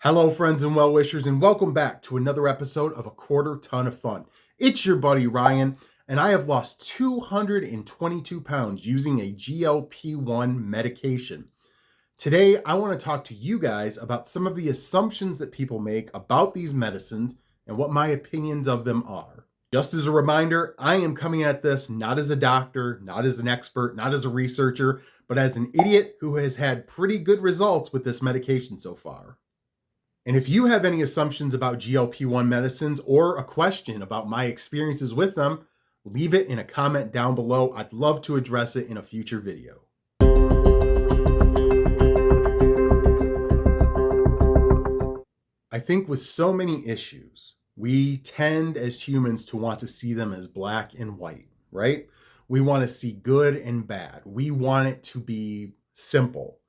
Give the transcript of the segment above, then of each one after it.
Hello, friends and well-wishers, and welcome back to another episode of A Quarter Ton of Fun. It's your buddy Ryan, and I have lost 222 pounds using a GLP-1 medication. Today, I want to talk to you guys about some of the assumptions that people make about these medicines and what my opinions of them are. Just as a reminder, I am coming at this not as a doctor, not as an expert, not as a researcher, but as an idiot who has had pretty good results with this medication so far. And if you have any assumptions about GLP-1 medicines or a question about my experiences with them, leave it in a comment down below. I'd love to address it in a future video. I think with so many issues, we tend as humans to want to see them as black and white, right? We want to see good and bad. We want it to be simple.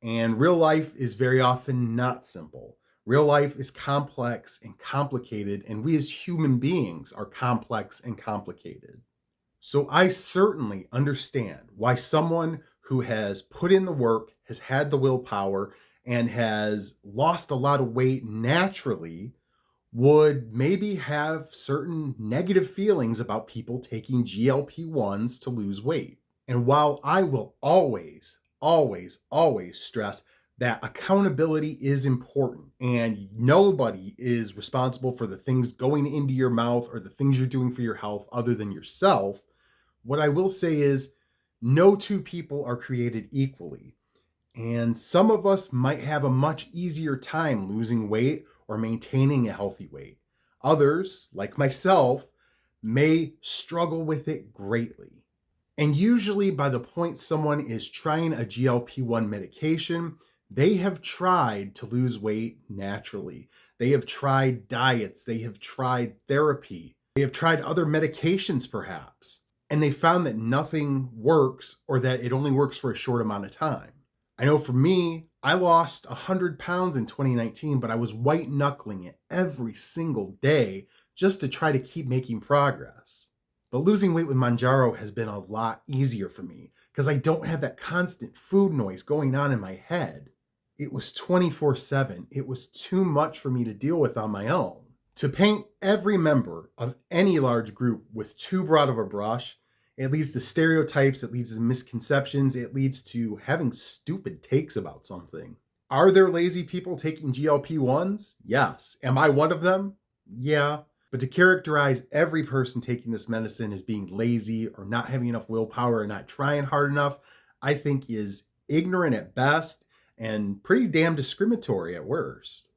And real life is very often not simple. Real life is complex and complicated, and we as human beings are complex and complicated. So I certainly understand why someone who has put in the work, has had the willpower, and has lost a lot of weight naturally would maybe have certain negative feelings about people taking GLP-1s to lose weight. And while I will always stress that accountability is important and nobody is responsible for the things going into your mouth or the things you're doing for your health other than yourself, what I will say is no two people are created equally. And some of us might have a much easier time losing weight or maintaining a healthy weight. Others, like myself, may struggle with it greatly. And usually by the point someone is trying a GLP-1 medication, they have tried to lose weight naturally. They have tried diets. They have tried therapy. They have tried other medications perhaps. And they found that nothing works or that it only works for a short amount of time. I know for me, I lost 100 pounds in 2019, but I was white knuckling it every single day just to try to keep making progress. But losing weight with Mounjaro has been a lot easier for me because I don't have that constant food noise going on in my head. It was 24/7. It was too much for me to deal with on my own. To paint every member of any large group with too broad of a brush, it leads to stereotypes, it leads to misconceptions, it leads to having stupid takes about something. Are there lazy people taking GLP-1s? Yes. Am I one of them? Yeah. But to characterize every person taking this medicine as being lazy or not having enough willpower or not trying hard enough, I think is ignorant at best and pretty damn discriminatory at worst.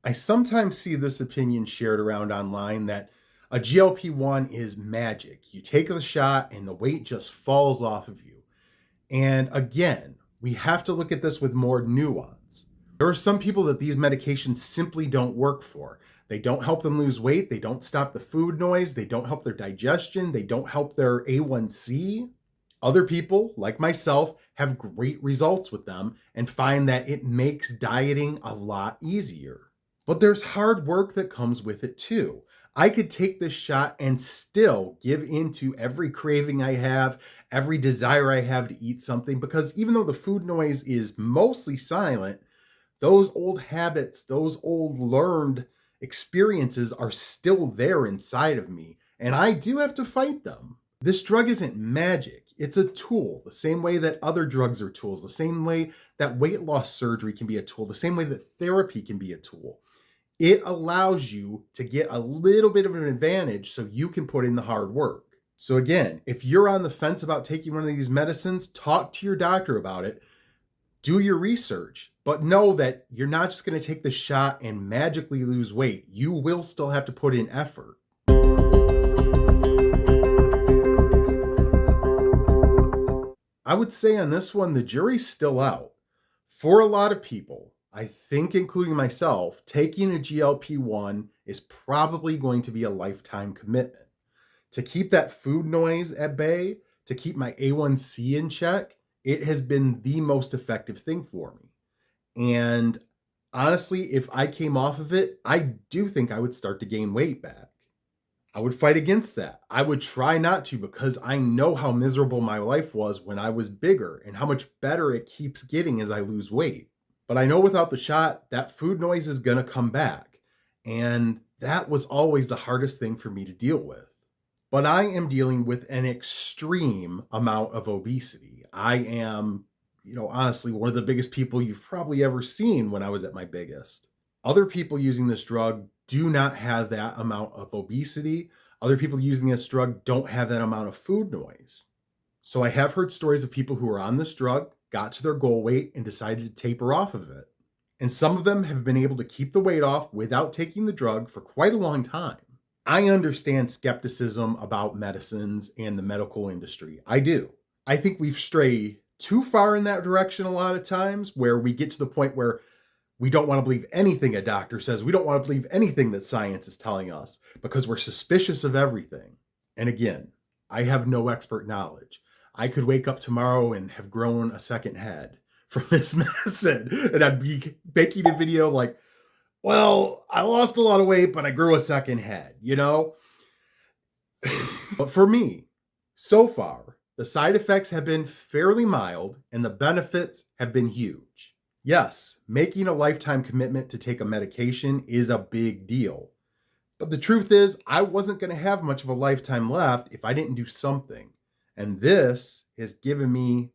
I sometimes see this opinion shared around online that a GLP-1 is magic. You take the shot and the weight just falls off of you. And again, we have to look at this with more nuance. There are some people that these medications simply don't work for. They don't help them lose weight. They don't stop the food noise. They don't help their digestion. They don't help their A1C. Other people, like myself, have great results with them and find that it makes dieting a lot easier. But there's hard work that comes with it too. I could take this shot and still give into every craving I have, every desire I have to eat something, because even though the food noise is mostly silent, those old habits, those old learned experiences are still there inside of me, and I do have to fight them. This drug isn't magic. It's a tool, the same way that other drugs are tools, the same way that weight loss surgery can be a tool, the same way that therapy can be a tool. It allows you to get a little bit of an advantage so you can put in the hard work. So again, if you're on the fence about taking one of these medicines, talk to your doctor about it. Do your research, but know that you're not just going to take the shot and magically lose weight. You will still have to put in effort. I would say on this one, the jury's still out. For a lot of people, I think including myself, taking a GLP-1 is probably going to be a lifetime commitment. To keep that food noise at bay, to keep my A1C in check, it has been the most effective thing for me. And honestly, if I came off of it, I do think I would start to gain weight back. I would fight against that. I would try not to because I know how miserable my life was when I was bigger and how much better it keeps getting as I lose weight. But I know without the shot, that food noise is going to come back. And that was always the hardest thing for me to deal with. But I am dealing with an extreme amount of obesity. I am, honestly, one of the biggest people you've probably ever seen when I was at my biggest. Other people using this drug do not have that amount of obesity. Other people using this drug don't have that amount of food noise. So I have heard stories of people who are on this drug, got to their goal weight, and decided to taper off of it. And some of them have been able to keep the weight off without taking the drug for quite a long time. I understand skepticism about medicines and the medical industry. I do. I think we've strayed too far in that direction a lot of times, where we get to the point where we don't want to believe anything a doctor says. We don't want to believe anything that science is telling us because we're suspicious of everything. And again, I have no expert knowledge. I could wake up tomorrow and have grown a second head from this medicine, and I'd be making a video like, well, I lost a lot of weight, but I grew a second head, But for me, so far, the side effects have been fairly mild and the benefits have been huge. Yes, making a lifetime commitment to take a medication is a big deal. But the truth is, I wasn't going to have much of a lifetime left if I didn't do something. And this has given me,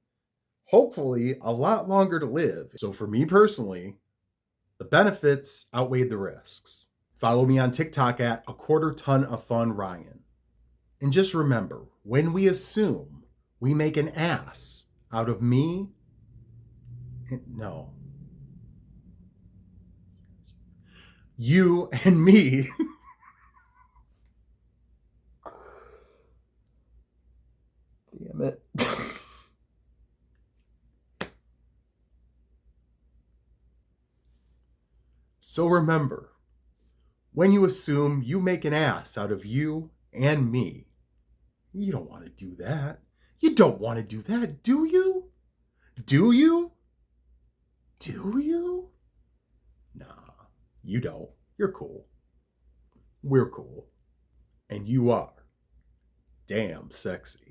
hopefully, a lot longer to live. So for me personally, the benefits outweighed the risks. Follow me on TikTok at a quarter ton of fun Ryan. And just remember, when we assume we make an ass out of me, no, you and me. Damn it. So remember, when you assume you make an ass out of you and me, you don't want to do that. You don't want to do that, do you? Do you? Do you? Nah, you don't. You're cool. We're cool. And you are damn sexy.